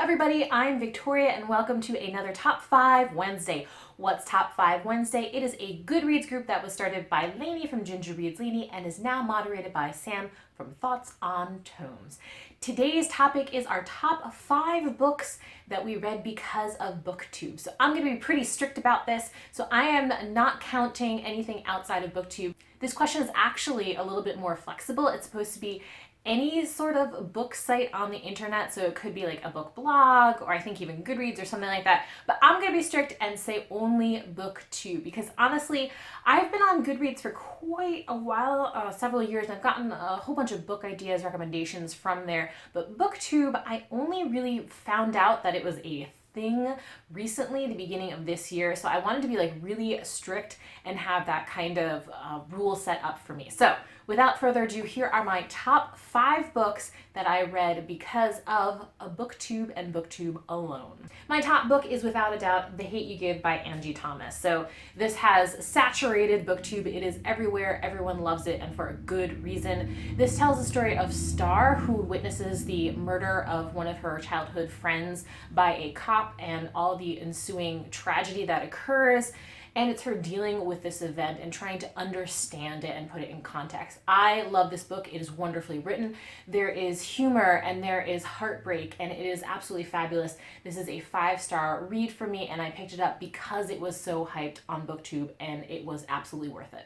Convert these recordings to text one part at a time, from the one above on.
everybody, I'm Victoria and welcome to another Top 5 Wednesday. What's Top 5 Wednesday? It is a Goodreads group that was started by Lainey from Ginger Reads Lainey and is now moderated by Sam from Thoughts on Tomes. Today's topic is our top 5 books that we read because of Booktube. So I'm going to be pretty strict about this, so I am not counting anything outside of Booktube. This question is actually a little bit more flexible. It's supposed to be any sort of book site on the internet, so it could be like a book blog or I think even Goodreads or something like that, but I'm gonna be strict and say only Booktube because honestly I've been on Goodreads for quite a while, several years, and I've gotten a whole bunch of book ideas, recommendations from there, but Booktube I only really found out that it was a thing recently, the beginning of this year, so I wanted to be like really strict and have that kind of rule set up for me. So without further ado, here are my top 5 books that I read because of a Booktube and Booktube alone. My top book is without a doubt The Hate You Give by Angie Thomas. So this has saturated Booktube. It is everywhere, everyone loves it, and for a good reason. This tells the story of Star, who witnesses the murder of one of her childhood friends by a cop and all the ensuing tragedy that occurs. And it's her dealing with this event and trying to understand it and put it in context. I love this book. It is wonderfully written. There is humor and there is heartbreak, and it is absolutely fabulous. This is a 5-star read for me, and I picked it up because it was so hyped on Booktube, and it was absolutely worth it.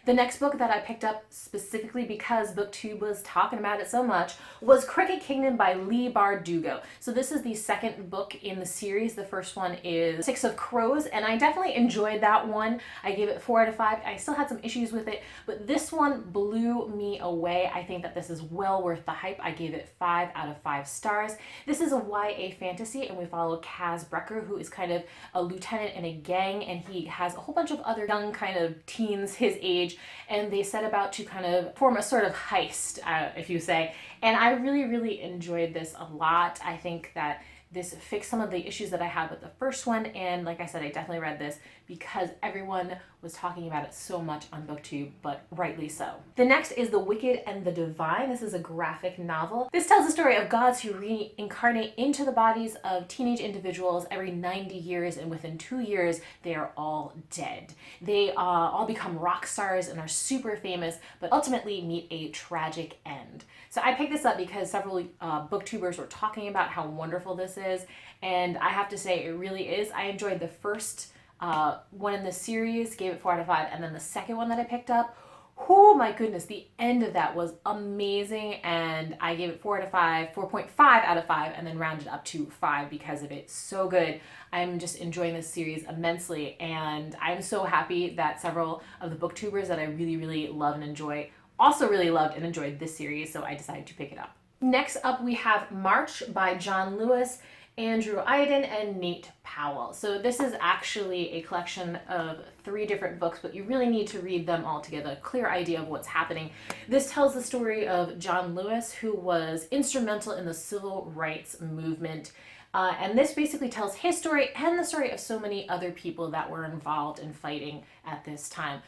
The next book that I picked up specifically because Booktube was talking about it so much was Cricket Kingdom by Leigh Bardugo. So this is the second book in the series. The first one is Six of Crows, and I definitely enjoyed that one. I gave it 4 out of 5. I still had some issues with it, but this one blew me away. I think that this is well worth the hype. I gave it 5 out of 5 stars. This is a YA fantasy, and we follow Kaz Brecker, who is kind of a lieutenant in a gang, and he has a whole bunch of other young kind of teens his age, and they set about to kind of form a sort of heist, if you say. And I really enjoyed this a lot. I think that this fixed some of the issues that I had with the first one, and like I said, I definitely read this because everyone was talking about it so much on Booktube, but rightly so. The next is The Wicked and the Divine. This is a graphic novel. This tells the story of gods who reincarnate into the bodies of teenage individuals every 90 years, and within 2 years, they are all dead. They all become rock stars and are super famous, but ultimately meet a tragic end. So I picked this up because several booktubers were talking about how wonderful this is, and I have to say it really is. I enjoyed the first one in the series, gave it 4 out of 5, and then the second one that I picked up, oh my goodness, the end of that was amazing, and I gave it 4 out of 5, 4.5 out of 5, and then rounded up to 5 because of it. So good. I'm just enjoying this series immensely, and I'm so happy that several of the booktubers that I really love and enjoy also really loved and enjoyed this series, so I decided to pick it up. Next up, we have March by John Lewis, Andrew Iden, and Nate Powell. So this is actually a collection of 3 different books, but you really need to read them all to get a clear idea of what's happening. This tells the story of John Lewis, who was instrumental in the civil rights movement. And this basically tells his story and the story of so many other people that were involved in fighting at this time.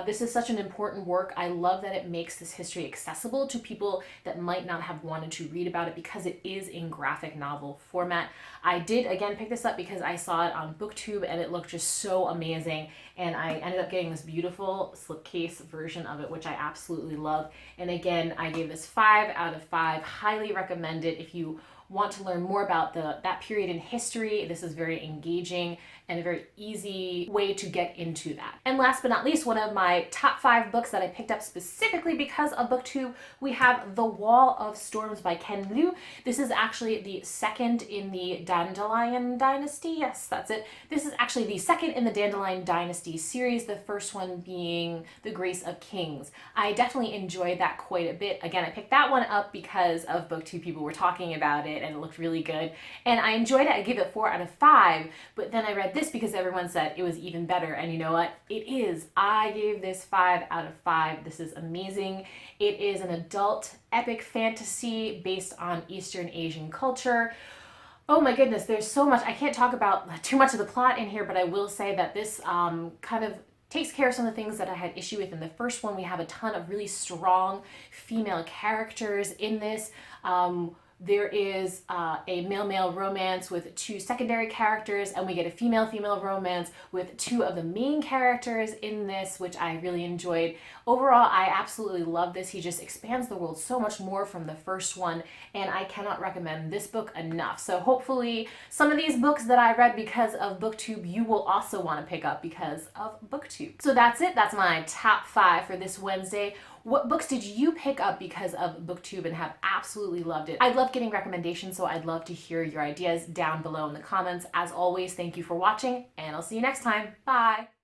This is such an important work. I love that it makes this history accessible to people that might not have wanted to read about it because it is in graphic novel format. I did again pick this up because I saw it on Booktube and it looked just so amazing, and I ended up getting this beautiful slipcase version of it, which I absolutely love. And again, I gave this 5 out of 5. Highly recommend it if you want to learn more about that period in history. This is very engaging and a very easy way to get into that. And last but not least, one of my top 5 books that I picked up specifically because of Booktube, we have The Wall of Storms by Ken Liu. This is actually the second in the Dandelion Dynasty. Yes, that's it. This is actually the second in the Dandelion Dynasty series, the first one being The Grace of Kings. I definitely enjoyed that quite a bit. Again, I picked that one up because of Booktube. People were talking about it and it looked really good, and I enjoyed it. I gave it 4 out of 5, but then I read this because everyone said it was even better, and you know what? It is. I gave this 5 out of 5. This is amazing. It is an adult epic fantasy based on Eastern Asian culture. Oh my goodness, there's so much. I can't talk about too much of the plot in here, but I will say that this kind of takes care of some of the things that I had issue with in the first one. We have a ton of really strong female characters in this. There is a male-male romance with two secondary characters, and we get a female-female romance with two of the main characters in this, which I really enjoyed. Overall, I absolutely love this. He just expands the world so much more from the first one, and I cannot recommend this book enough. So hopefully some of these books that I read because of Booktube, you will also want to pick up because of Booktube. So that's it. That's my top 5 for this Wednesday. What books did you pick up because of Booktube and have absolutely loved it? I love getting recommendations, so I'd love to hear your ideas down below in the comments. As always, thank you for watching, and I'll see you next time. Bye!